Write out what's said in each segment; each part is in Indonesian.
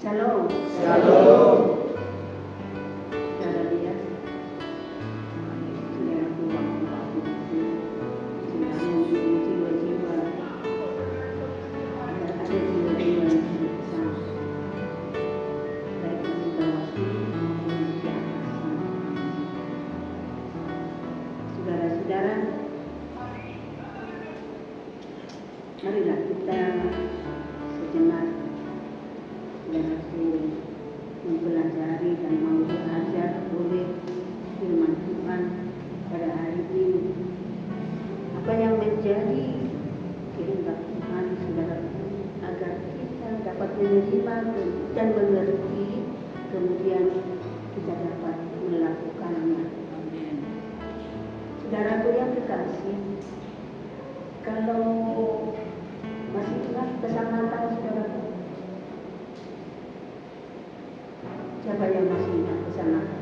Shalom. Shalom. Saudara lihat, saudaraku waktu-waktu itu sudah memiliki jiwa-jiwa, ada jiwa-jiwa yang besar, baik di bawah maupun di atas sana. Saudara-saudara, marilah kita sejenak dan aku mempelajari dan mau belajar oleh firman Tuhan pada hari ini. Apa yang menjadi kehendak Tuhan, saudaraku, agar kita dapat menerima dan mengerti, kemudian kita dapat melakukannya. Saudaraku yang kekasih, kalau masih ingat pesan Natal, saudaraku? Siapa yang masih ingat pesan Natal?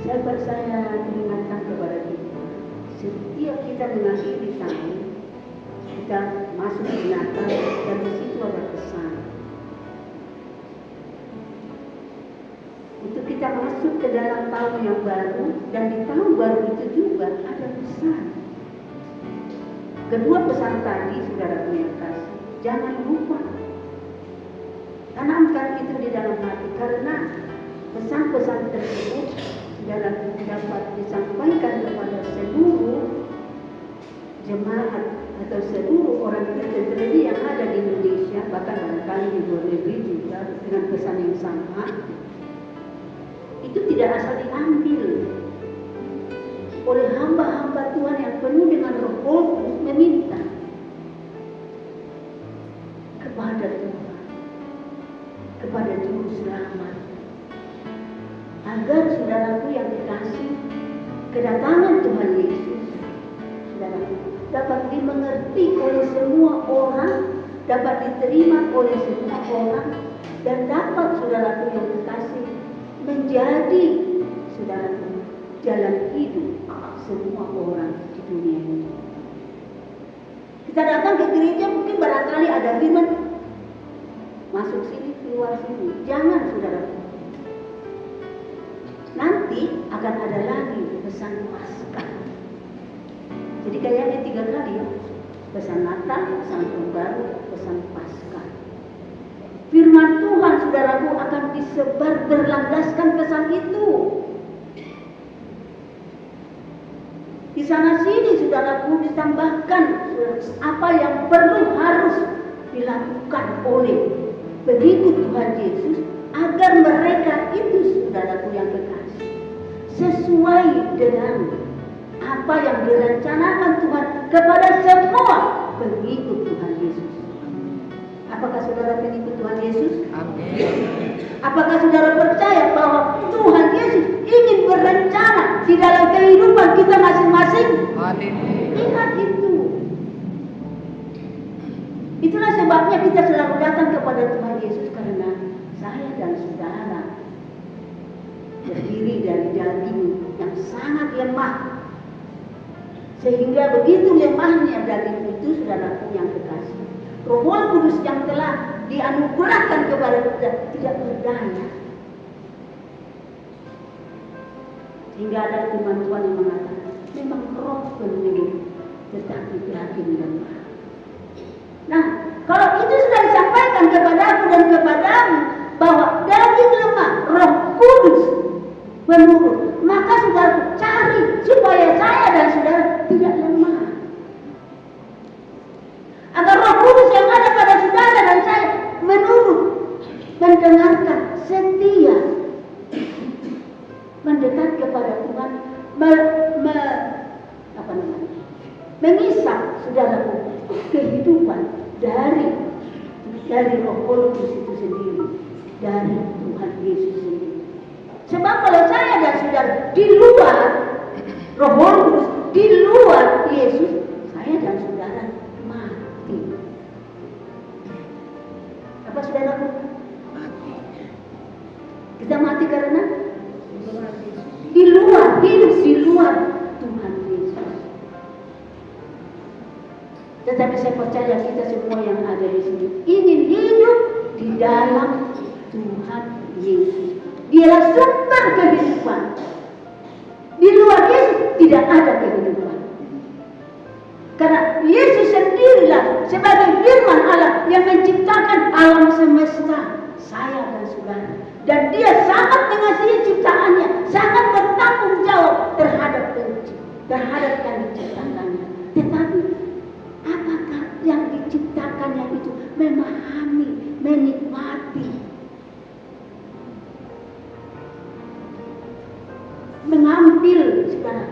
Sahabat saya ingatkan kepada kita, setiap kita mengakhiri tahun, kita masuk di Natal dan di situ ada pesan. Untuk kita masuk ke dalam tahun yang baru, dan di tahun baru itu juga ada pesan. Kedua pesan tadi, saudara yang kasih, jangan lupa tanamkan itu di dalam hati, karena pesan-pesan tersebut saudara dapat disampaikan kepada seluruh jemaat atau seluruh orang Kristen yang ada di Indonesia, bahkan barangkali di luar negeri juga dengan pesan yang sama. Itu tidak asal diambil oleh hamba-hamba Tuhan yang penuh dengan Roh Kudus, meminta kepada Tuhan, kepada Juru Selamat, agar saudaraku yang dikasih, kedatangan Tuhan Yesus, saudaraku, dapat dimengerti oleh semua orang, dapat diterima oleh semua orang, dan dapat saudaraku yang dikasih menjadi saudaraku jalan hidup semua orang di dunia ini. Kita datang ke gereja, mungkin barangkali ada firman, masuk sini, keluar sini. Jangan, saudaraku. Nanti akan ada lagi pesan Paskah. Jadi kayaknya 3 kali ya. Pesan Natal, pesan Tahun Baru, pesan Paskah. Firman Tuhan, saudaraku, akan disebar berlandaskan pesan itu. Di sana sini, saudaraku, ditambahkan apa yang perlu harus dilakukan oleh pengikut Tuhan Yesus agar mereka itu, saudaraku yang kekasih, sesuai dengan apa yang direncanakan Tuhan kepada semua pengikut Tuhan Yesus. Apakah saudara pengikut Tuhan Yesus? Amin. Apakah saudara percaya bahwa Tuhan Yesus ingin berencana di dalam kehidupan kita masing-masing? Amin. Ingat itu. Itulah sebabnya kita selalu datang kepada Tuhan Yesus, karena saya dan saudara terdiri dari daging yang sangat lemah. Sehingga begitu lemahnya daging itu, saudaraku yang kekasih, Roh Kudus yang telah dianugerahkan kepada kita tidak berdaya. Sehingga ada firman Tuhan yang mengatakan, memang roh penuh tetapi daging lemah. Nah, kalau itu sudah disampaikan kepadaku dan kepadamu bahwa daging lemah, Roh Kudus menurun, maka saudara cari supaya saya dan saudara tidak lemah. Agar Roh Kudus yang ada pada saudara dan saya menurut, mendengarkan, setia, mendekat kepada Tuhan, mengisap saudaraku kehidupan dari Roh Kudus itu sendiri, dari Tuhan Yesus sendiri. Sebab kalau saya dan saudara di luar Roh Kudus, di luar Yesus, saya dan saudara mati. Apa saudaraku? Mati. Kita mati karena di luar, hidup di luar Tuhan Yesus. Tetapi saya percaya kita semua yang ada di sini ingin hidup di dalam Tuhan Yesus. Dialah sumber kehidupan. Di luar Yesus tidak ada kehidupan. Karena Yesus sendirilah sebagai firman Allah yang menciptakan alam semesta, saya dan saudara. Dan dia sangat mengasihi ciptaannya, sangat bertanggung jawab terhadap yang diciptakannya. Tetapi apakah yang diciptakannya itu memahami, menikmati, mengambil saudara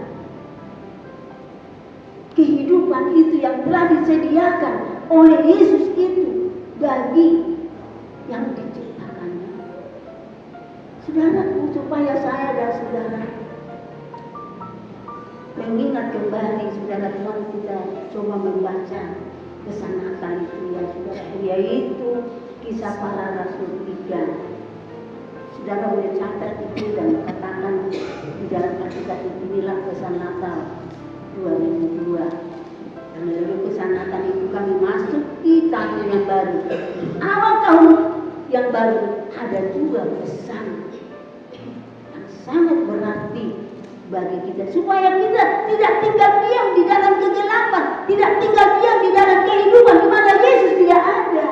kehidupan itu yang telah disediakan oleh Yesus itu bagi yang diciptakannya. Saudara, supaya saya dan saudara mengingat kembali, saudara, Tuhan kita coba membaca Kesan Natal itu ya saudara, yaitu Kisah Para Rasul 3. Saudara boleh catat itu dan katakan di dalam Alkitab inilah Kesan Natal 2002. Dan melalui Kesan Natal itu kami masuk di tahun yang baru. Awal tahun yang baru ada juga pesan yang sangat berarti bagi kita, supaya kita tidak tinggal diam di dalam kegelapan, tidak tinggal diam di dalam kehidupan di mana Yesus tidak ada.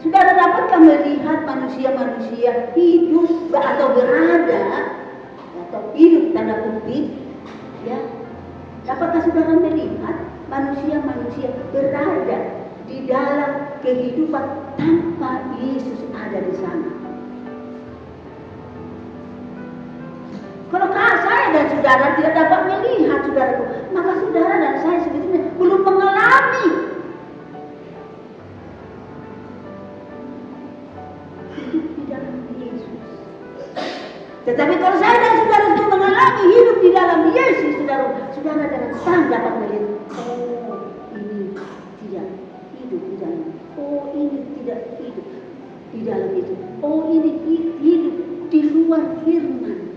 Saudara, dapatkah melihat manusia-manusia hidup atau berada atau hidup tanda kutip ya? Dapatkah saudara melihat manusia-manusia berada di dalam kehidupan tanpa Yesus ada di sana? Kalau saya dan saudara tidak dapat melihat saudaraku, maka saudara dan saya sebetulnya belum mengalami hidup di dalam Yesus. Tetapi kalau saya dan saudara sudah mengalami hidup di dalam Yesus, saudara dengan senang dapat melihat, oh ini tidak hidup di dalam, oh ini tidak hidup di dalam itu, oh ini hidup di luar firman.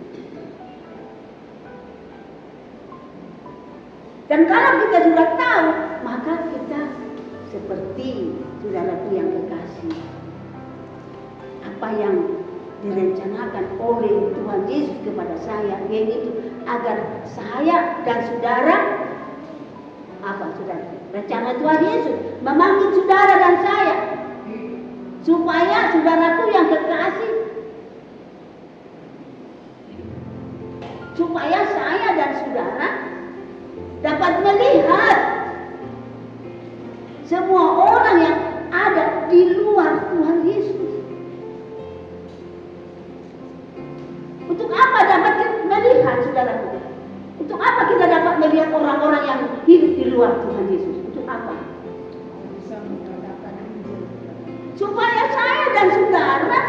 Dan kalau kita sudah tahu, maka kita seperti saudaraku yang kekasih, apa yang direncanakan oleh Tuhan Yesus kepada saya, yaitu agar saya dan saudara, apa saudara? Rencana Tuhan Yesus memanggil saudara dan saya, supaya saudaraku yang kekasih, supaya saya dan saudara dapat melihat semua orang yang ada di luar Tuhan Yesus. Untuk apa dapat melihat saudaraku? Untuk apa kita dapat melihat orang-orang yang hidup di luar Tuhan Yesus? Untuk apa? Supaya saya dan saudara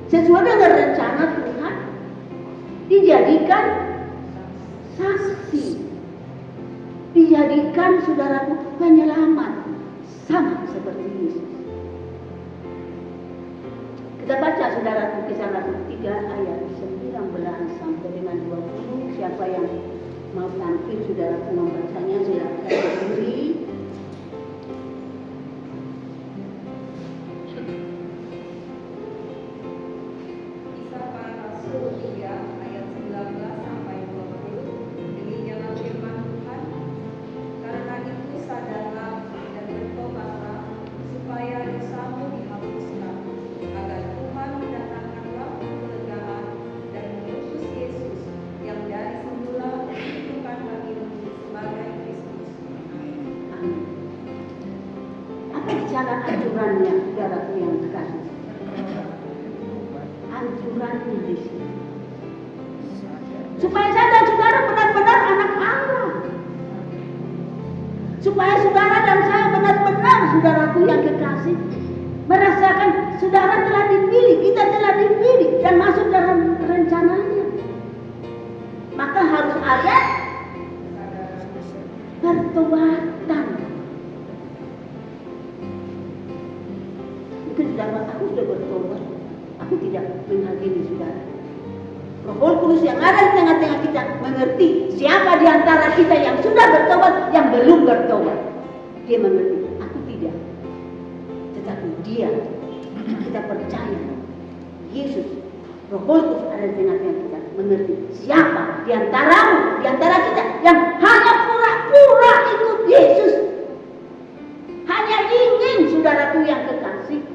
sesuai dengan rencana Tuhan dijadikan saksi, dijadikan saudaraku penyelamat, sama seperti Yesus. Kita baca saudaraku Kisah Rasul 3 ayat 19 sampai dengan 20. Siapa yang mau tampil saudaraku membacanya silakan berdiri. Kisah Para Rasul 3 ayat 19 sampai 20. Demikianlah firman Tuhan. Karena itu sadarlah dan bertobatlah, supaya dosamu dihapuskan, agar Tuhan mendatangkan waktu kelegaan dan mengutus Yesus yang dari semula ditentukan bagimu sebagai Kristus. Amin. Apa cara anjurannya saudaraku yang kekasih? Anjurannya di sini, supaya saya dan saudara benar-benar anak Allah, supaya saudara dan saya benar-benar saudaraku yang kekasih merasakan saudara telah dipilih, kita telah dipilih dan masuk dalam rencananya. Maka harus ada pertobatan. Mungkin saudara, aku sudah bertobat, aku tidak menghakimi saudara. Roh Kudus yang ada di tengah-tengah kita mengerti siapa di antara kita yang sudah bertobat, yang belum bertobat. Dia mengerti, aku tidak. Tetapi dia, kita percaya Yesus, Roh Kudus ada di tengah-tengah kita mengerti siapa di antaramu, di antara kita yang hanya pura-pura ikut Yesus, hanya ingin saudaraku yang kekasih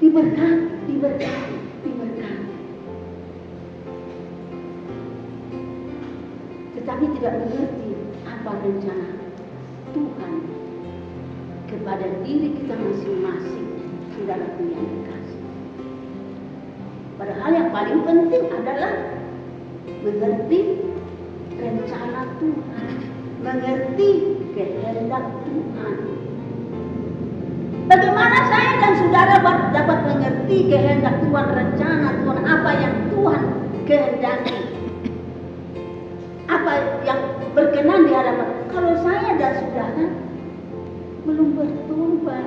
diberkati. Tetapi tidak mengerti apa rencana Tuhan kepada diri kita masing-masing, saudaraku yang kekasih. Padahal yang paling penting adalah mengerti rencana Tuhan, mengerti kehendak Tuhan. Bagaimana saya dan saudara dapat mengerti kehendak Tuhan, rencana Tuhan, apa yang Tuhan kehendaki, apa yang berkenan di hadapan. Kalau saya dan saudara belum bertobat,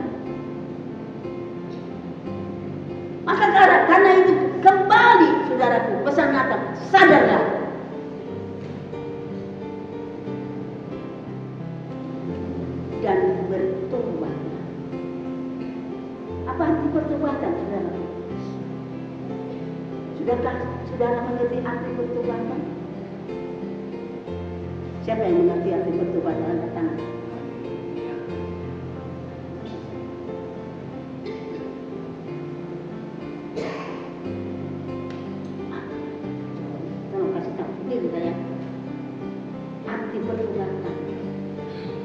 maka karena itu kembali saudaraku, pesan Natal, sadarlah. Dan bertobat. Apa arti pertobatan, saudara? Sudahkah saudara mengerti arti pertobatan? Siapa yang mengerti arti pertobatan? Angkat tangan. Tolong kasih tahu diri saya. Arti pertobatan.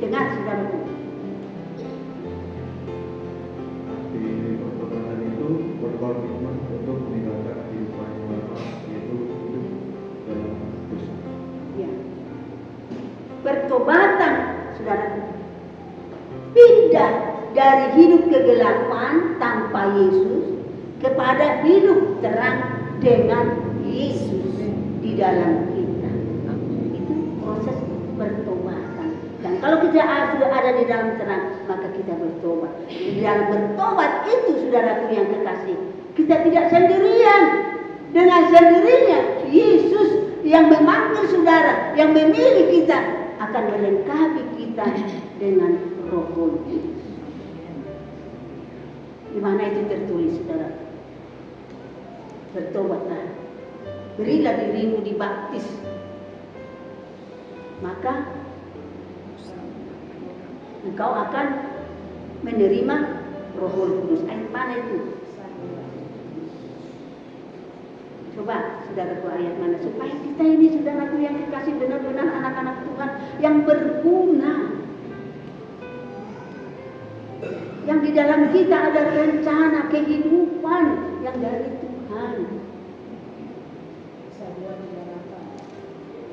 Dengar saudaraku. Pertobatan itu berkomitmen untuk meninggalkan kehidupan yang lama, yaitu hidup dalam dosa. Ya. Pertobatan, saudaraku, pindah dari hidup kegelapan tanpa Yesus kepada hidup terang dengan Yesus di dalam kita. Itu proses pertobatan. Dan kalau kita sudah ada di dalam terang, maka kita bertobat. Di dalam bertobat itu, saudaraku yang kekasih, kita tidak sendirian. Dengan sendirinya Yesus yang memanggil saudara, yang memilih kita, akan melengkapi kita dengan Roh Kudus. Di mana itu tertulis, saudara? Bertobatlah, berilah dirimu dibaptis, maka engkau akan menerima Roh Kudus. Ayat mana itu? Coba saudaraku, ayat mana? Supaya kita ini, saudaraku yang dikasih, benar-benar anak-anak Tuhan yang berguna, yang di dalam kita ada rencana kehidupan yang dari Tuhan.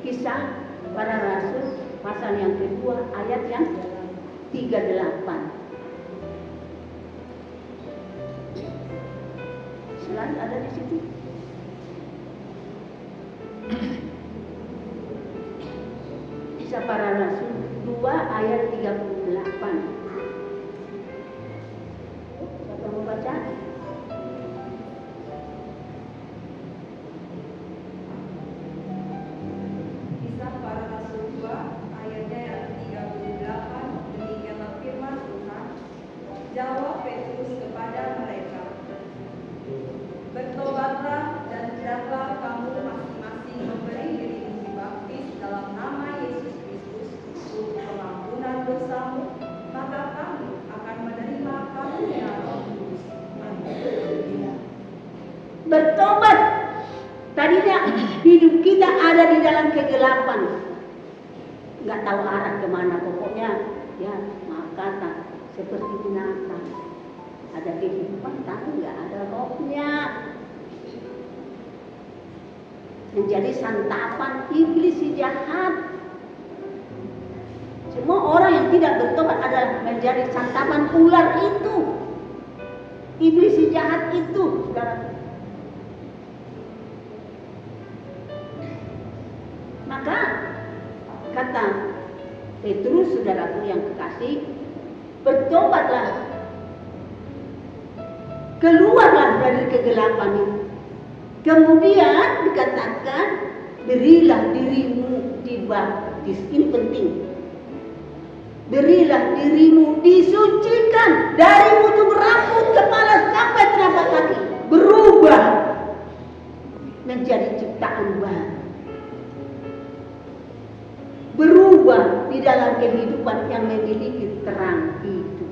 Kisah Para Rasul pasal yang kedua ayat yang 38. Selalu ada di situ. Kisah Para Rasul 2 ayat 38. Siapa mau baca? Kisah Para Rasul 2 ayatnya yang 38, demikianlah firman Tuhan. Jawab Petrus kepada mereka, bertobatlah dan hendaklah kamu masing-masing memberi dirimu dibaptis dalam nama Yesus Kristus untuk pengampunan dosamu, maka kamu akan menerima karunia Roh Kudus. Bertobat. Tadinya hidup kita ada di dalam kegelapan, nggak tahu arah kemana. Pokoknya ya maaf kata seperti binatang, ada kehidupan tapi nggak ada rohnya, menjadi santapan iblis si jahat. Semua orang yang tidak bertobat adalah menjadi santapan ular itu, iblis si jahat itu, saudara. Maka kata Petrus, saudaraku yang kekasih, bertobatlah keluarlah dari kegelapan itu. Kemudian dikatakan, berilah dirimu dibaptis. Ini penting. Berilah dirimu disucikan dari ujung rambut kepala sampai telapak kaki. Berubah menjadi ciptaan baru. Berubah di dalam kehidupan yang memiliki terang itu.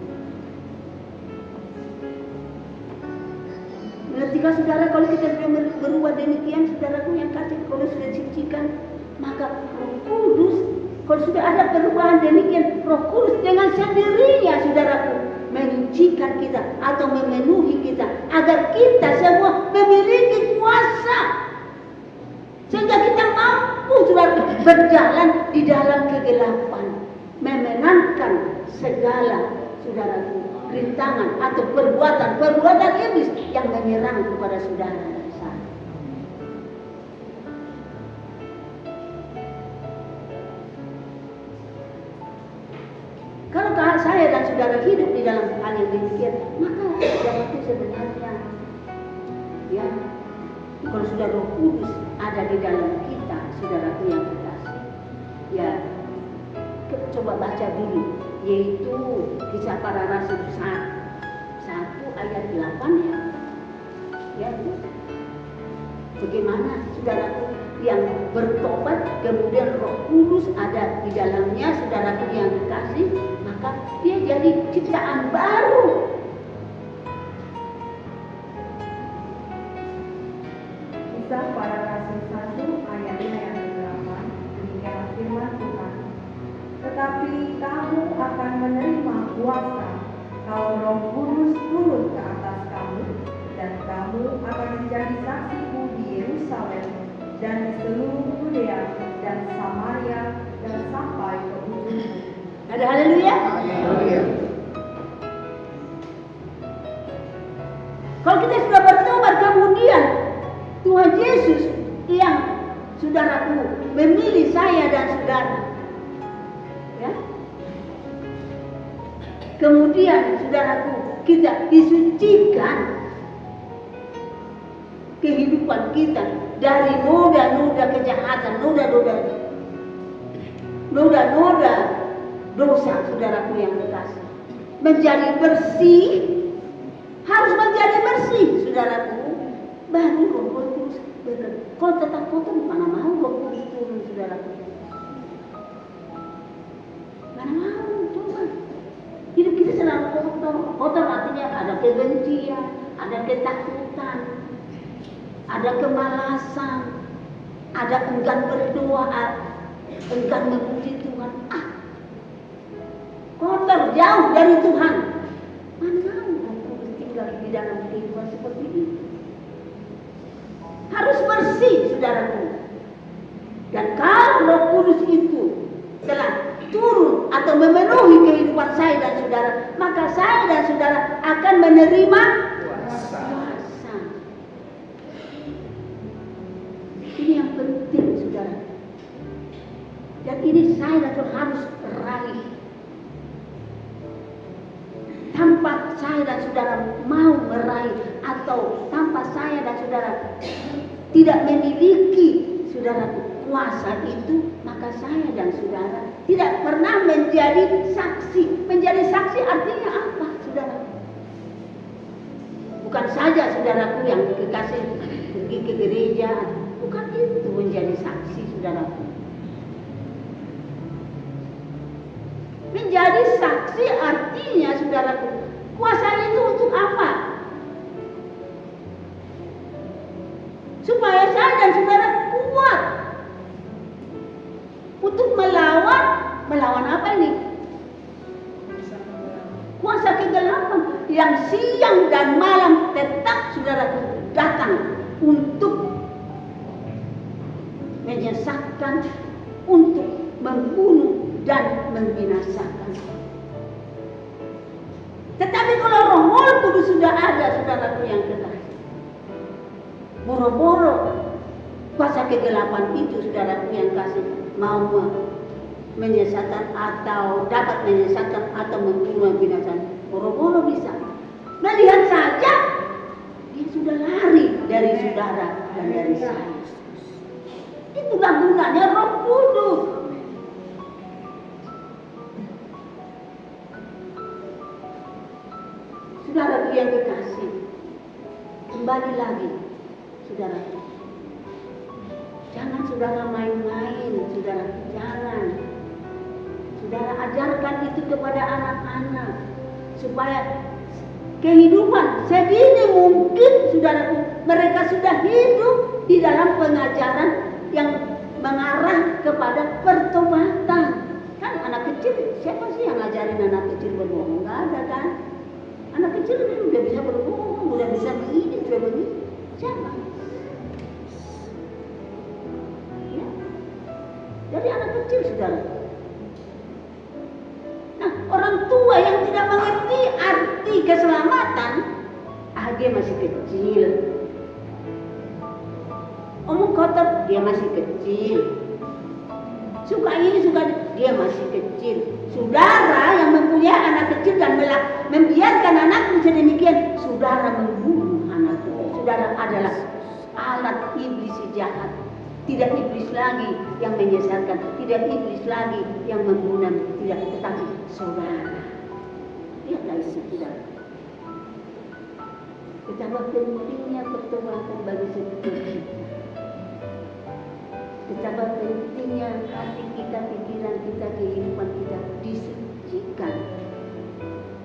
Mengertikah saudara, kalau kita sudah berubah demikian, saudaraku yang kasih, kalau sudah disucikan, maka Roh Kudus, kalau sudah ada perubahan demikian, Roh Kudus dengan sendirinya, saudaraku, menyucikan kita atau memenuhi kita, agar kita semua memiliki kuasa, sehingga kita mampu, saudaraku, berjalan di dalam kegelapan, memenangkan segala, saudaraku, rintangan atau perbuatan iblis yang menyerang kepada saudara dan saya. Kalau saya dan saudara hidup di dalam hal yang demikian, maka saudara itu sebenarnya, ya, kalau sudah Roh Kudus ada di dalam kita, saudaraku yang kekasih, ya, coba baca dulu, yaitu Kisah Para Rasul 1 ayat 8 ya. Ya, bagaimana saudaraku yang bertobat, kemudian Roh Kudus ada di dalamnya, saudaraku yang dikasih, maka dia jadi ciptaan baru. Kisah Para Rasul 1 ayat 8, demikian firman Tuhan. Tetapi kamu akan menerima kuasa kalau Roh Kudus turun ke atas kamu, dan kamu akan menjadi saksiku di Yerusalem dan di seluruh Yudea dan Samaria dan sampai ke ujung bumi. Ada haleluya? Haleluya. Kalau kita sudah bertobat, kemudian Tuhan Yesus yang saudaraku memilih saya dan saudara, ya. Kemudian saudaraku, kita disucikan kehidupan kita dari noda-noda kejahatan, noda-noda dosa, saudaraku yang kekasih. Menjadi bersih, harus menjadi bersih, saudaraku. Baru Roh Kudus bekerja. Kalau tetap kotor, mana mau Roh Kudus turun, saudaraku. Mana mau, coba. Hidup kita selalu kotor. Kotor artinya ada kebencian, ada ketakutan, ada kemalasan, ada enggan berdoa, enggan memuji Tuhan. Kotor, jauh dari Tuhan. Mana mau Roh Kudus tinggal di dalam kehidupan seperti ini? Harus bersih, saudaraku. Dan kalau Roh Kudus itu telah turun atau memenuhi kehidupan saya dan saudara, maka saya dan saudara akan menerima kuasa. Ini yang penting, saudara. Dan ini saya dan saudara harus raih. Tanpa saya dan saudara mau meraih, atau tanpa saya dan saudara tidak memiliki, saudara, kuasa itu, maka saya dan saudara tidak pernah menjadi saksi. Menjadi saksi artinya apa, saudara? Bukan saja saudaraku yang kekasih pergi ke gereja, bukan itu menjadi saksi, saudaraku. Menjadi saksi artinya, saudaraku, kuasa itu untuk apa? Supaya saya dan saudara kuat untuk melawan apa ini? Kuasa kegelapan yang siang dan malam tetap, saudaraku, datang untuk menyesatkan, untuk membunuh dan membinasakan. Tetapi kalau Roh Kudus sudah ada, saudaraku yang kekasih, boro-boro kuasa kegelapan itu, saudaraku yang kasih, mau menyesatkan atau dapat menyesatkan atau membunuh, membinasakan, boro-boro bisa. Melihat saja sudah lari dari saudara dan dari saya. Itulah gunanya Roh Kudus. Saudara yang kekasih, kembali lagi, saudara. Jangan saudara main-main, saudara, jangan. Saudara ajarkan itu kepada anak-anak supaya kehidupan sedini mungkin saudaraku mereka sudah hidup di dalam pengajaran yang mengarah kepada pertobatan. Kan anak kecil, siapa sih yang ngajarin anak kecil berbohong? Nggak ada kan? Anak kecil itu udah bisa berbohong, udah bisa begini, sudah begini. Siapa? Ya. Dari anak kecil saudara. Nah, orang tua yang tidak mengerti arti keselamatan, dia masih kecil. Omong kotor, dia masih kecil. Suka ini, suka dia masih kecil. Saudara yang mempunyai anak kecil dan membiarkan anakmu sedemikian, saudara membunuh anak itu. Saudara adalah alat iblis jahat. Tidak iblis lagi yang menyesatkan, tidak iblis lagi yang membunuh, tidak, tetapi saudara. Lihatlah isi saudara. Betapa pentingnya pertobatan bagi setiap kita. Betapa pentingnya hati kita, pikiran kita, kehidupan kita disucikan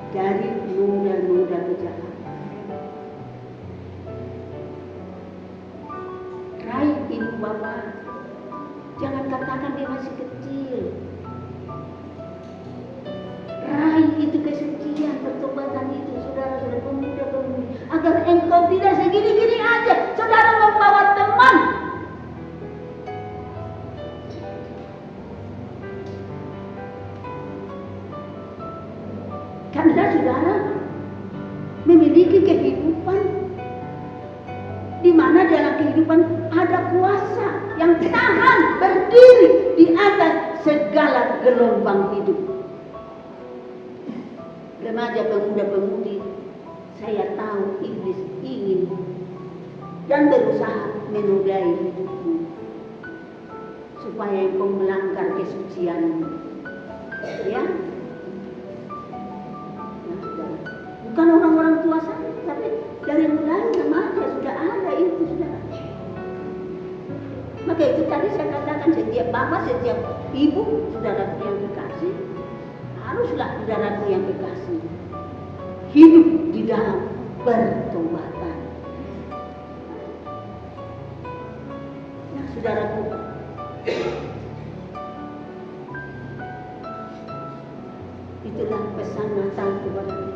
dari noda-noda kejahatan. Raih ibu bapak, jangan katakan dia masih kecil. Raih itu kesucian, pertobatan itu, saudara-saudara pemuda-pemudi, agar engkau tidak segini-gini aja. Saudara membawa teman. Karena saudara memiliki kehidupan di mana dalam kehidupan ada kuasa yang tahan berdiri di atas segala gelombang hidup. Remaja, pemuda-pemudi, saya tahu iblis ingin dan berusaha menodai hidupmu supaya engkau melanggar kesucianmu. Ya? Bukan orang-orang tua saya, tapi dari mulai remaja sudah ada itu, saudara. Maka itu tadi saya katakan, setiap bapak, setiap ibu, saudaraku yang kekasih, haruslah saudaraku yang kekasih hidup di dalam pertobatan. Nah, saudaraku, itulah pesan Natal kepada kita.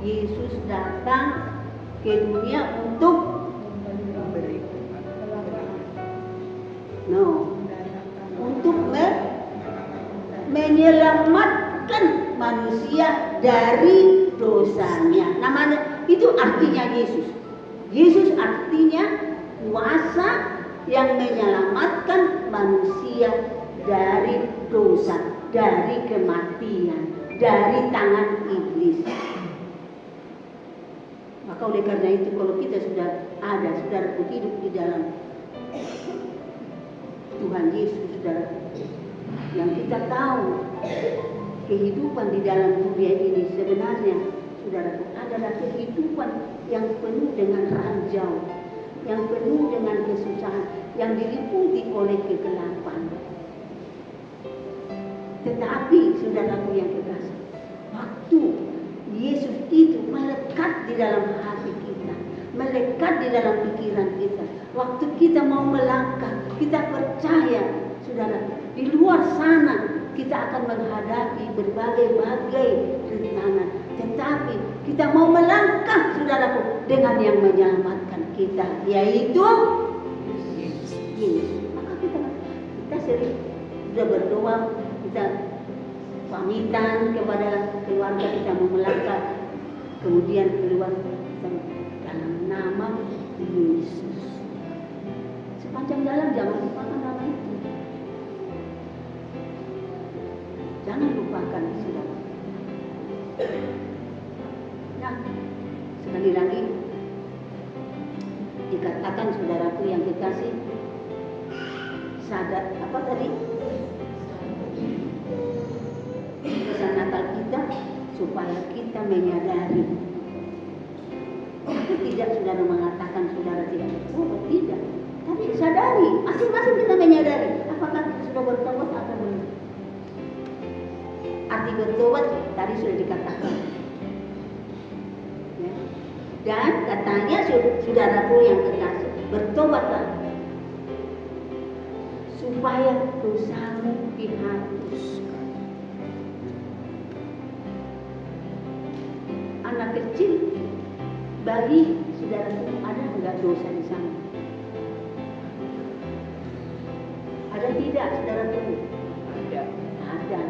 Yesus datang ke dunia untuk untuk menyelamatkan manusia dari dosanya. Namanya itu artinya Yesus. Yesus artinya kuasa yang menyelamatkan manusia dari dosa, dari kematian, dari tangan iblis. Maka oleh karena itu kalau kita sudah ada, saudara, hidup di dalam Tuhan Yesus, saudara, yang kita tahu kehidupan di dalam dunia ini sebenarnya, saudara, adalah kehidupan yang penuh dengan ranjau, yang penuh dengan kesusahan, yang diliputi oleh kegelapan. Tetapi saudaraku yang kekasih, waktu Yesus itu melekat di dalam hati kita, melekat di dalam pikiran kita. Waktu kita mau melangkah, kita percaya, saudara, di luar sana kita akan menghadapi berbagai-bagai rintangan. Tetapi kita mau melangkah, saudaraku, dengan yang menyelamatkan kita, yaitu Yesus. Maka kita sering sudah berdoa, kita pamitan kepada keluarga, kita mau melangkah, kemudian keluar dalam nama Yesus. Sepanjang jalan jangan lupakan nama itu. Jangan lupakan, saudara. Nah, sekali lagi katakan saudaraku yang kekasih, sadar apa tadi? Pesan Natal kita supaya kita menyadari. Tapi tidak saudara mengatakan saudara tidak bertobat, tidak. Tapi sadari, masing-masing kita menyadari apakah kita sudah bertobat atau belum. Arti bertobat tadi sudah dikatakan. Ya. Dan katanya saudaraku yang kekasih, bertobatlah supaya dosamu dihapuskan. Anak kecil, bayi, saudaraku, ada enggak dosa di sana? Ada tidak, saudaraku? Ada. Ada.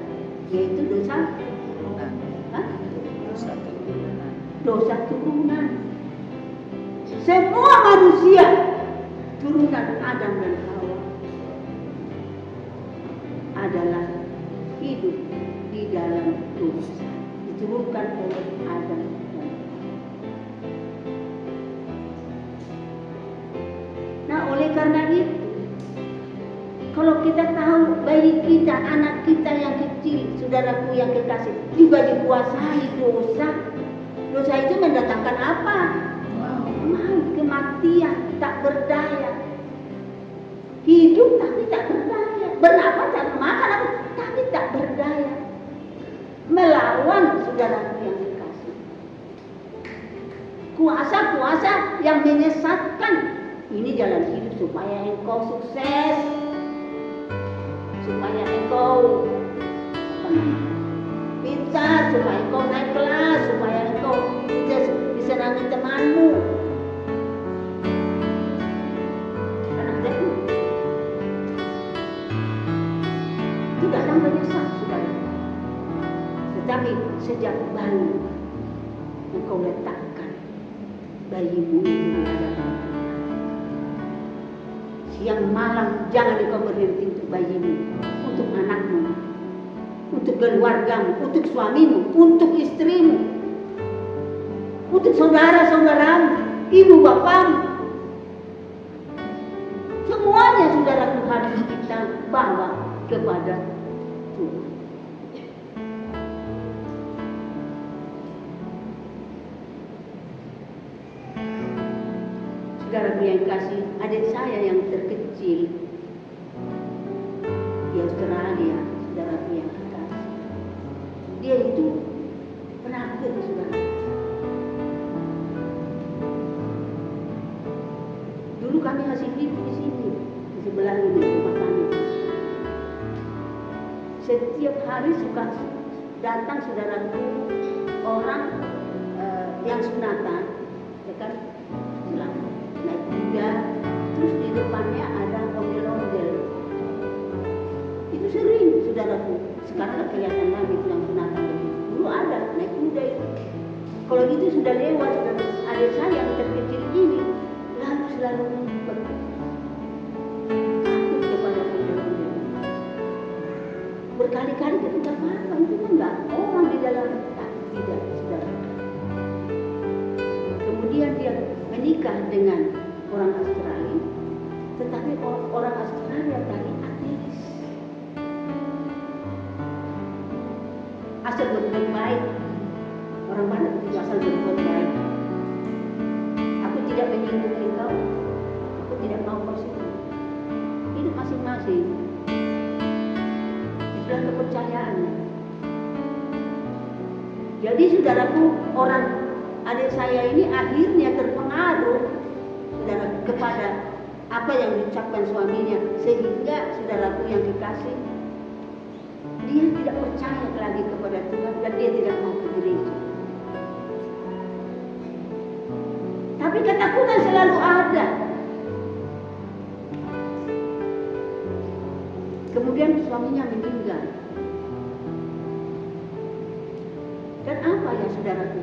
Yaitu dosa Turunan. Hah? Dosa turunan. Dosa turunan. Semua manusia turunan Adam dan Hawa adalah hidup di dalam dosa, diturunkan oleh Adam dan Hawa. Nah, oleh karena itu, kalau kita tahu bayi kita, anak kita yang kecil, saudaraku yang kekasih, juga dikuasai dosa. Dosa itu mendatangkan apa? Maut, kematian, tak berdaya. Hidup tapi tak berdaya. Bernafas tak makan tapi tak berdaya. Melawan saudaraku yang kekasih. Kuasa-kuasa yang menyesatkan. Ini jalan hidup supaya engkau sukses. Supaya engkau pintar, supaya engkau naik kelas, supaya engkau disenangi temanmu. Kan ada itu datang menyesat, saudara. Tetapi sejak bayi engkau letakkan bayimu itu di hadapan Tuhan. Siang malam jangan engkau berhenti untuk bayimu, untuk anakmu, untuk keluargamu, untuk suamimu, untuk istrimu, untuk saudara-saudaramu, ibu bapamu. Semuanya saudaraku harus kita bawa kepada Tuhan. Saudaraku yang kasih, adik saya yang terkecil di Australia, saudaraku yang kekasih, dia itu penakut, saudara. Dulu kami masih hidup di sini, di sebelah ini rumah kami. Setiap hari suka datang saudaraku orang yang sunatan, ya kan, pulang naik kuda, terus di depannya ada ondel-ondel. Itu sering saudaraku. Sekarang kelihatan lagi yang sunatan begitu. Dulu ada naik kuda itu. Kalau gitu sudah lewat, saudara. Adik saya yang terkecil ini lalu selalu takut kepada ondel-ondel. Berkali-kali ketika apa itu kan enggak orang di dalam tidak, saudara. Kemudian dia menikah dengan orang Australia, tetapi orang Australia tadi ateis. Asal berbuat baik, orang Barat itu asal berbuat baik. Aku tidak menyinggung engkau, aku tidak mau kau singgung. Hidup masing-masing, itulah kepercayaannya. Jadi saudaraku, orang adik saya ini akhirnya terpengaruh, saudara, kepada apa yang diucapkan suaminya, sehingga saudaraku yang dikasih, dia tidak percaya lagi kepada Tuhan dan dia tidak mau ke gereja. Tapi ketakutan selalu ada. Kemudian suaminya meninggal. Dan apa ya saudaraku?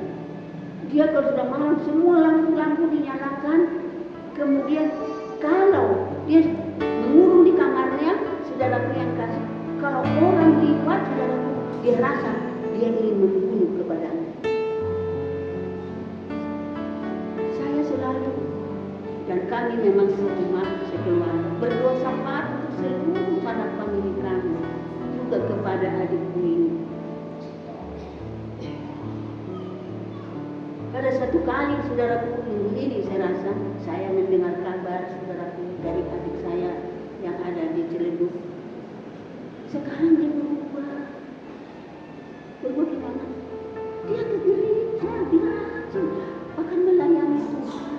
Dia kalau sudah malam semua lampu-lampu dinyalakan. Kemudian kalau dia mengurung di kamarnya, saudaraku yang kasih, kalau orang lihat saudaraku, dia rasa dia ingin membunuh kepadanya. Saya selalu dan kami memang sekeluarga berdoa sama untuk seluruh sanak famili kami, juga kepada adikku ini. Pada suatu kali saudaraku ini saya rasa saya mendengar kabar saudaraku dari adik saya yang ada di Ciledug. Sekarang dia berubah gimana? Dia ke gereja, dia rajin, bahkan melayani Tuhan.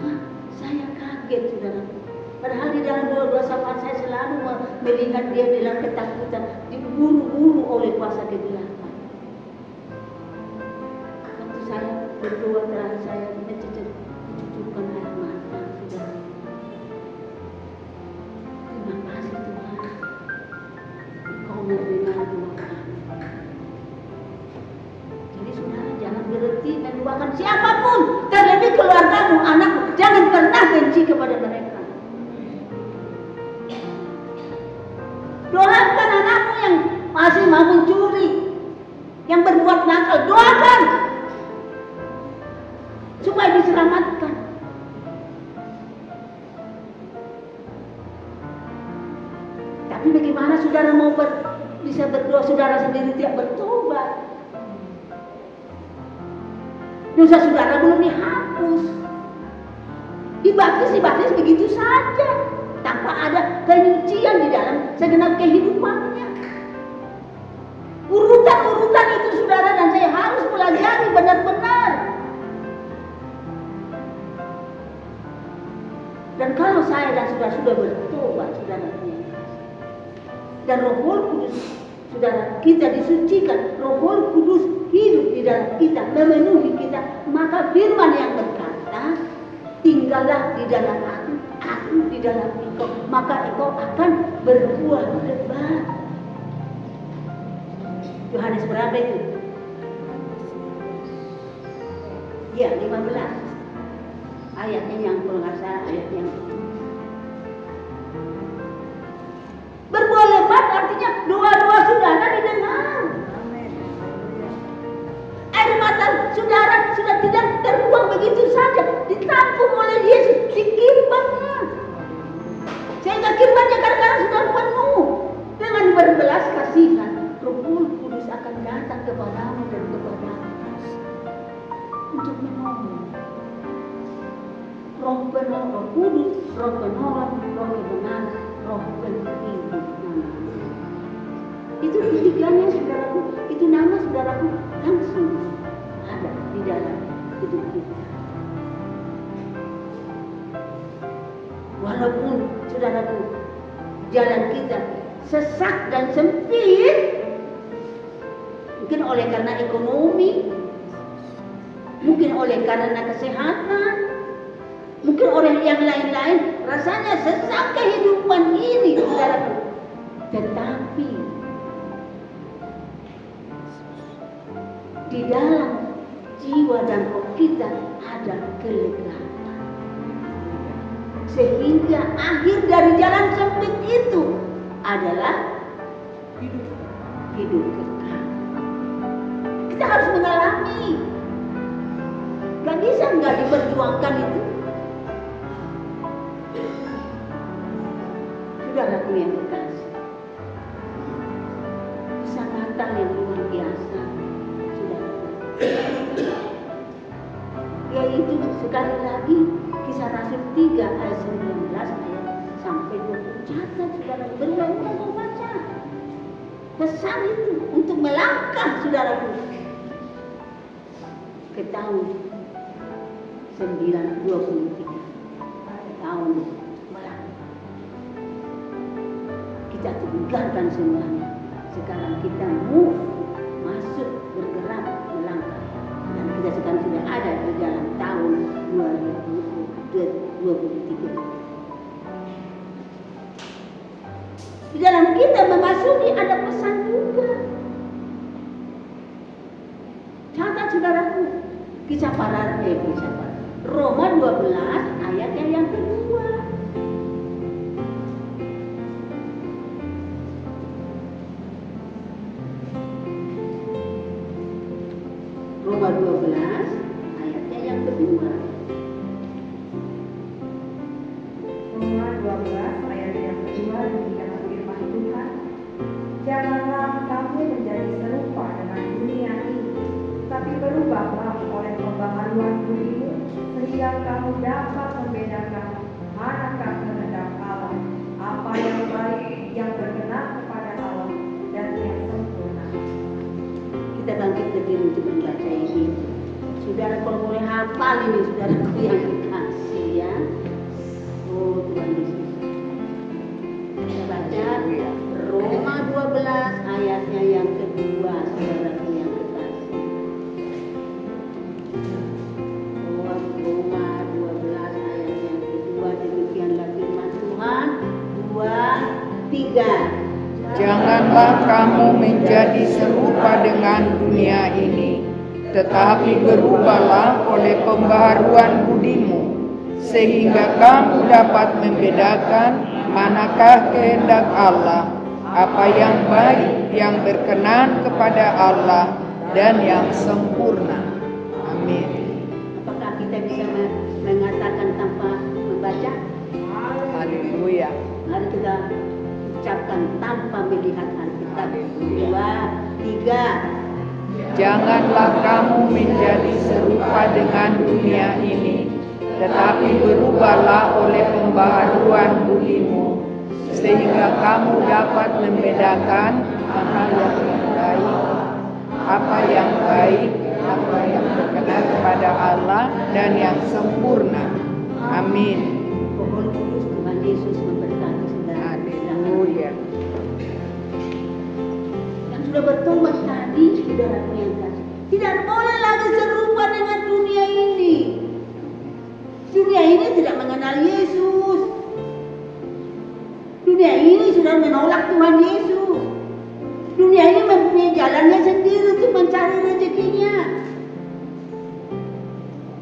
Wah, saya kaget saudaraku. Padahal di dalam doa-doa sahabat saya selalu melihat dia dalam ketakutan, diburu-buru oleh kuasa kegelapan. Waktu saya berdoa terakhir saya mencucurkan air mata, saudara. Terima kasih Tuhan, Engkau mendengar doa kami. Jadi saudara jangan berhenti mendoakan siapapun, terlebih keluargamu, anakmu. Jangan pernah benci kepada mereka. Doakan anakmu yang masih mau mencuri, yang berbuat nakal, doakan supaya diselamatkan. Tapi bagaimana saudara mau bisa berdoa, saudara sendiri tidak bertobat? Dosa saudara belum dihapus. Dibaptis begitu saja, tanpa ada penyucian di dalam segenap kehidupannya. Urutan-urutan itu saudara dan saya harus pelajari benar-benar. Dan kalau saya dan saudara sudah bertobat, saudara punya kasih. Dan Roh Kudus, saudara, kita disucikan, Roh Kudus hidup di dalam kita, memenuhi kita, maka firman yang berkata, tinggallah di dalam aku di dalam engkau, maka engkau akan berbuah lebat. Yohanes berapa itu? Ya, 15. Ayatnya yang kalau nggak salah ayat yang berbuah lebat artinya doa-doa saudara didengar. Air mata saudara sudah tidak terbuang begitu saja, ditampung oleh Yesus di kirbannya. Sehingga kirbannya kadang-kadang sudah penuh. Dengan berbelas kasihan, Roh Kudus akan datang kepadamu dan kepadamu untuk menolong. Roh penolong, Roh Kudus, Roh penolong, Roh kebenaran, Roh penghidup. Itu ketiganya saudaraku, itu nama saudaraku langsung ada di dalam hidup kita. Walaupun saudaraku jalan kita sesak dan sempit, mungkin oleh karena ekonomi, mungkin oleh karena kesehatan, mungkin oleh yang lain-lain, rasanya sesak kehidupan ini saudaraku. Tetapi di dalam jiwa dan roh kita ada kelegaan. Sehingga akhir dari jalan sempit itu adalah hidup kekal. Kita harus mengalami. Gak bisa nggak diperjuangkan itu. Saudaraku yang kekasih, kesempatan yang luar biasa. Yaitu sekali lagi Kisah Rasul 3 ayat 19 ayat sampai 20. Catat saudara, berulang-ulang membaca. Pesan itu untuk melangkah saudaraku ke tahun 923. Tahun melangkah. Kita tinggalkan semuanya. Sekarang kita move, masuk, bergerak, melangkah. Dan kita sekarang sudah ada di dalam tahun 2023. Di dalam kita memasuki ada pesan juga. Catat saudaraku, kisah Roma 12 ayatnya yang kedua. Roma 12 ayatnya yang kedua. berubahlah oleh pembaharuan budimu, sehingga kamu dapat membedakan manakah kehendak Allah, apa yang baik, yang berkenan kepada Allah, dan yang sempurna. Kita bangkit berdiri untuk membaca ini. Saudara kalau boleh hafal ini, saudaraku yang dikasih ya. Oh Tuhan Yesus. Kita baca Roma 12 ayatnya yang kedua, saudaraku yang kekasih. Roma 12 ayat yang kedua, demikianlah firman Tuhan. 2, 3. Janganlah kamu menjadi serupa dengan dunia ini, tetapi berubahlah oleh pembaharuan budimu, sehingga kamu dapat membedakan manakah kehendak Allah, apa yang baik, yang berkenan kepada Allah, dan yang sempurna. Amin. Apakah kita bisa mengatakan tanpa membaca? Haleluya. Mari kita ucapkan tanpa melihat Alkitab. Haleluya. 2, 3. Janganlah kamu menjadi serupa dengan dunia ini, tetapi berubahlah oleh pembaharuan budimu, sehingga kamu dapat membedakan apa yang baik, apa yang berkenan kepada Allah, dan yang sempurna. Amin. Roh Kudus Tuhan Yesus memberkati saudara. Haleluya. Yang sudah bertobat tadi, saudaraku yang kasih, tidak boleh lagi serupa dengan dunia ini. Dunia ini tidak mengenal Yesus. Dunia ini sudah menolak Tuhan Yesus. Dunia ini mempunyai jalannya sendiri untuk mencari rezekinya.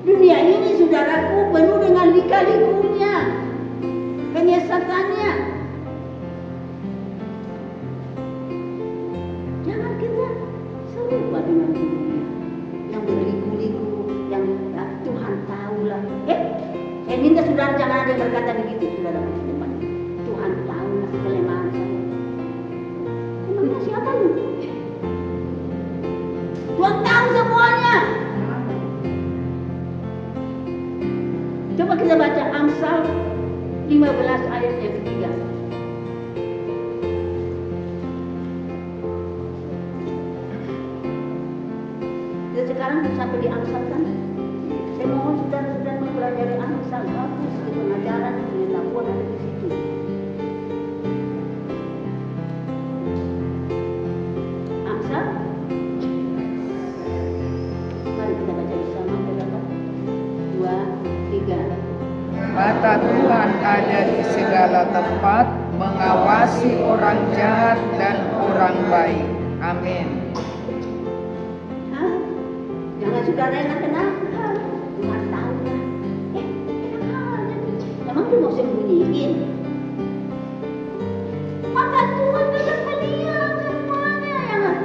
Dunia ini, saudaraku, penuh dengan lika-likunya, penyesatannya. Jangan kita serupa dengan dunia yang berliku-liku, yang Tuhan tahulah. Saya minta saudara jangan ada yang berkata begitu, saudara di depan. Tuhan tahulah kelemahan saya. Emangnya siapa lu? Tuhan tahu semuanya. Coba kita baca Amsal 15 ayat yang ketiga. Dan sekarang sampai di Amsal kan? Saya mohon saudara-saudara mempelajari Amsal, bagus di pengajaran pengetahuan ada di situ. Amsal, mari kita baca bersama, berapa? 2, 3. Mata Tuhan ada di segala tempat, mengawasi orang jahat dan orang baik. Amin. Hah? Jangan saudara yang kenal. Tuhan tahu lah. Emang dia mau sembunyiin? Maka Tuhan bisa melihat semuanya.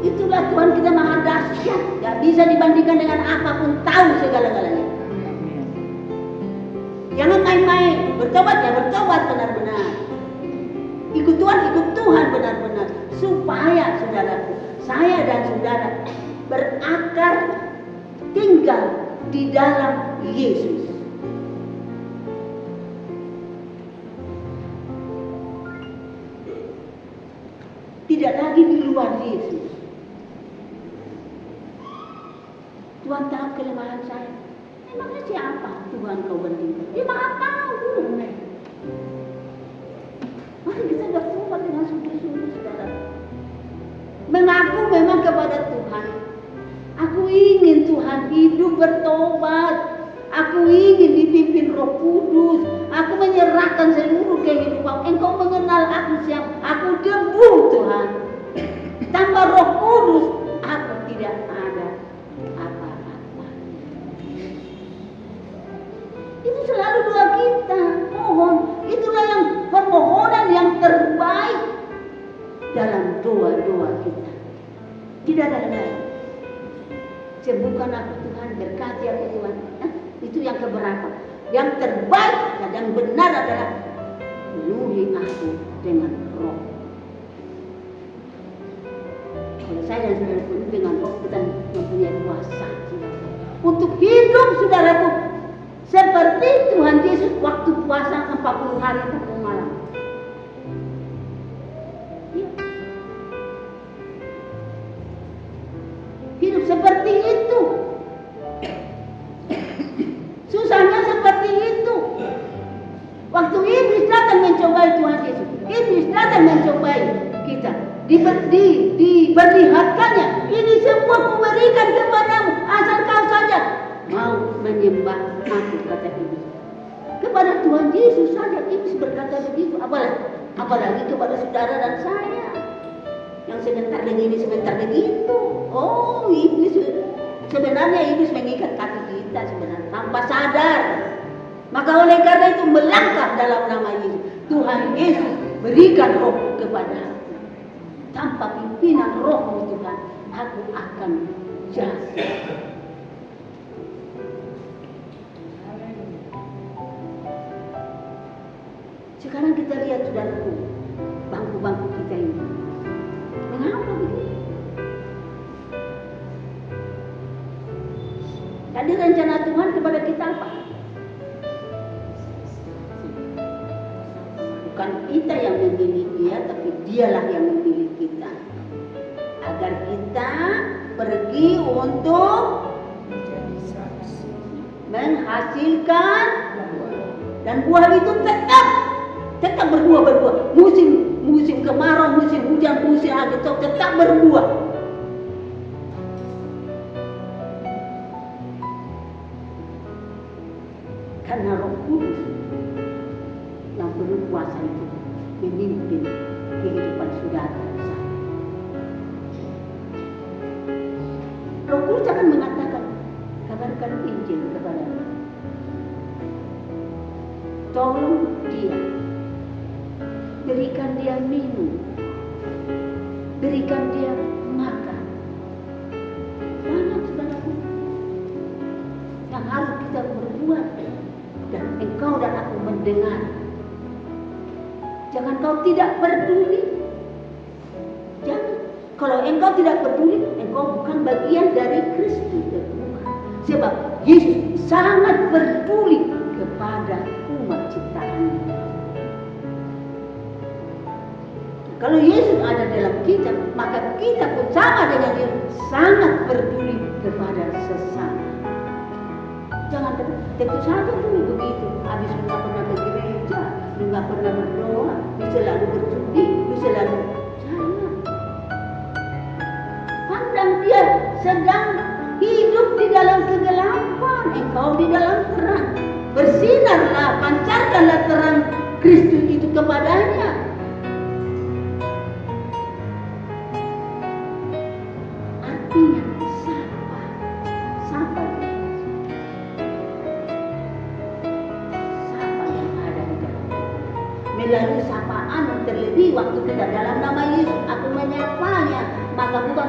Itulah Tuhan kita maha dahsyat. Gak bisa dibandingkan dengan apapun, tahu segala-galanya. Jangan main-main, bertobat ya bertobat benar-benar. Ikut Tuhan benar-benar. Supaya saudaraku, saya dan saudara berakar tinggal di dalam Yesus. Tidak lagi di luar Yesus. Tuhan tahu kelemahan saya. Emangnya siapa Tuhan kau bandingkan? Dia maha tahu. Mari kita bertobat dengan sungguh-sungguh, saudara. Mengaku memang kepada Tuhan. Aku ingin Tuhan hidup bertobat. Aku ingin dipimpin Roh Kudus. Aku menyerahkan seluruh kehidupan. Engkau mengenal aku siapa? Aku debu, Tuhan. Tanpa Roh Kudus, aku tidak ada apa-apa. Itu selalu doa kita. Mohon, itulah yang permohonan yang terbaik dalam doa-doa kita. Tidak ada lain. Sembuhkan aku Tuhan, berkati aku Tuhan. Itu yang keberapa? Yang terbaik dan yang benar adalah penuhi aku dengan Roh. Kalau saya dan saudara penuh dengan Roh, kita mempunyai punya kuasa untuk hidup, saudaraku, seperti Tuhan Yesus waktu puasa 40 hari 40 malam. Ya. Hidup seperti itu. Susahnya seperti itu. Waktu iblis datang mencobai Tuhan Yesus, iblis datang mencobai kita, diperlihatkannya, ini semua kuberikan kepadamu, asal kau saja mau menyembah aku, kata iblis. Kepada Tuhan Yesus saja iblis berkata begitu, apalagi kepada saudara dan saya yang sebentar begini sebentar begitu. Oh, sebenarnya iblis mengikat kaki kita sebenarnya tanpa sadar. Maka oleh karena itu melangkah dalam nama Yesus. Tuhan Yesus berikan roh kepada aku. Tanpa pimpinan roh Tuhan, aku akan jatuh. Sekarang kita lihat, saudaraku, bangku-bangku kita ini. Mengapa begitu? Tadi rencana Tuhan kepada kita apa? Bukan kita yang memilih dia, tapi dialah yang memilih kita. Agar kita pergi untuk menghasilkan, dan buah itu tetap berbuah. Musim kemarau, musim hujan, musim angin, tetap berbuah. Karena Roh Kudus yang berkuasa itu memimpin kehidupan saudara dan saya. Roh Kudus akan mengatakan, kabarkan Injil kepada dia. Tolong dia, berikan dia minum, berikan dia makan. Banyak saudaraku yang harus kita berbuat, dan engkau dan aku mendengar. Jangan kau tidak peduli. Jangan. Kalau engkau tidak peduli, engkau bukan bagian dari Kristus. Bukan. Sebab Yesus sangat peduli kepada umat ciptaannya. Kalau Yesus ada dalam kita, maka kita pun sama dengan dia, sangat peduli kepada sesama. Jangan tentu saja dulu begitu. Habis nggak pernah ke gereja, nggak pernah berdoa, selalu berjudi, selalu jangan. Pandang dia sedang hidup di dalam kegelapan, engkau di dalam terang. Bersinarlah, pancarkanlah terang Kristus itu kepadanya. Artinya sapa yang ada di dalam kita. Melalui sapaan yang terlebih waktu kita dalam nama Yesus, aku menyapanya, maka bukan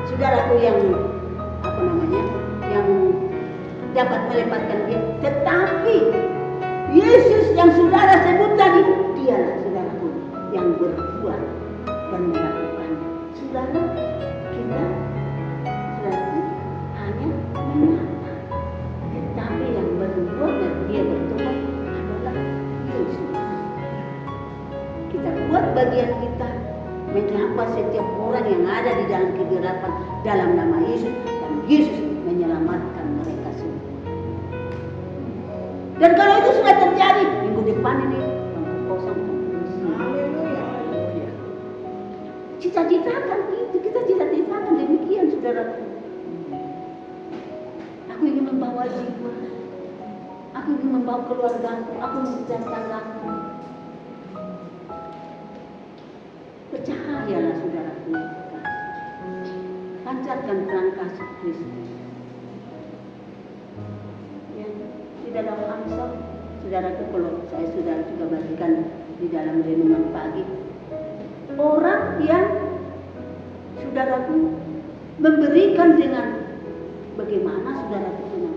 saudaraku yang yang dapat melepaskan dia, tetapi Yesus yang saudara sebut tadi, dialah saudaraku yang berbuat dan melakukannya. Saudara, kita berarti hanya menyapa, tetapi yang berbuat dan dia bertobat adalah Yesus. Kita buat bagian kita, menyapa setiap orang yang ada di dalam kegelapan dalam nama Yesus, dan Yesus menyelamatkan mereka semua. Dan kalau itu sudah terjadi, minggu depan ini bangku kosong. Cita-citakan itu, kita cita-citakan demikian, saudaraku. Aku ingin membawa jiwa, aku ingin membawa keluargaku, aku ingin tetanggaku. Bercahayalah saudaraku, pancarkan terang kasih Kristus. Ya, di dalam Amsal, saudaraku, kalau saya sudah juga bagikan di dalam renungan pagi, orang yang saudaraku memberikan dengan bagaimana saudaraku dengan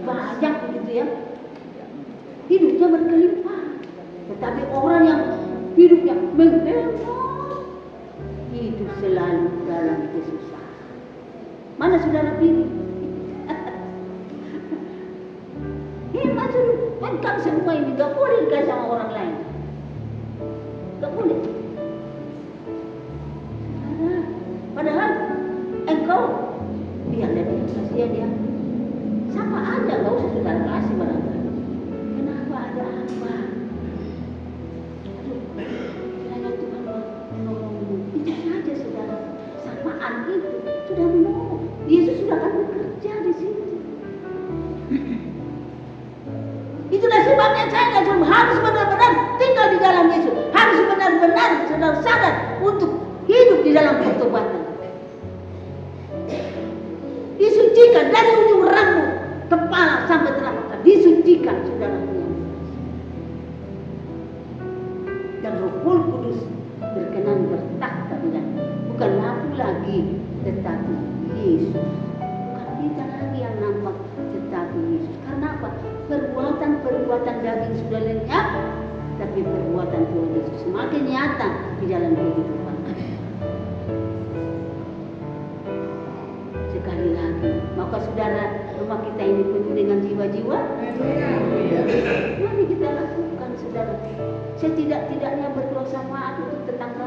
banyak begitu ya, hidupnya berkelimpah. Tetapi orang yang hidupnya menghemat, hidup selalu dalam kesusahan. Mana saudara pilih? Hemat suruh pegang semua ini, gak boleh dikasih sama orang lain. Gak boleh. Saudara, padahal engkau biarlah dia kasihan dia. Sama aja, gak usah saudara kasih barangkali. Kenapa ada apa? Aduh, kiranya Tuhan menolongmu. Itu saja saudara. Samaan itu sudah menolong. Yesus sudah akan bekerja di situ. Itulah sebabnya saya dan saudara harus benar-benar tinggal di dalam Yesus. Harus benar-benar saudara sadar untuk hidup di dalam pertobatan. Disucikan dari ujung rambut kepala sampai telapak kaki. Disucikan saudara yang dan Roh Kudus berkenan bertakhta di dalam. Bukan aku lagi, tetapi Yesus. Bukan kita lagi yang nampak, tetapi Yesus. Karena apa? Perbuatan daging sudah lenyap, tapi perbuatan Tuhan Yesus semakin nyata di dalam kehidupan. Sekali lagi, maka saudara, rumah kita ini penuh dengan jiwa-jiwa. Mari kita lakukan saudara. Setidak-tidaknya berdoa syafaat untuk tetangga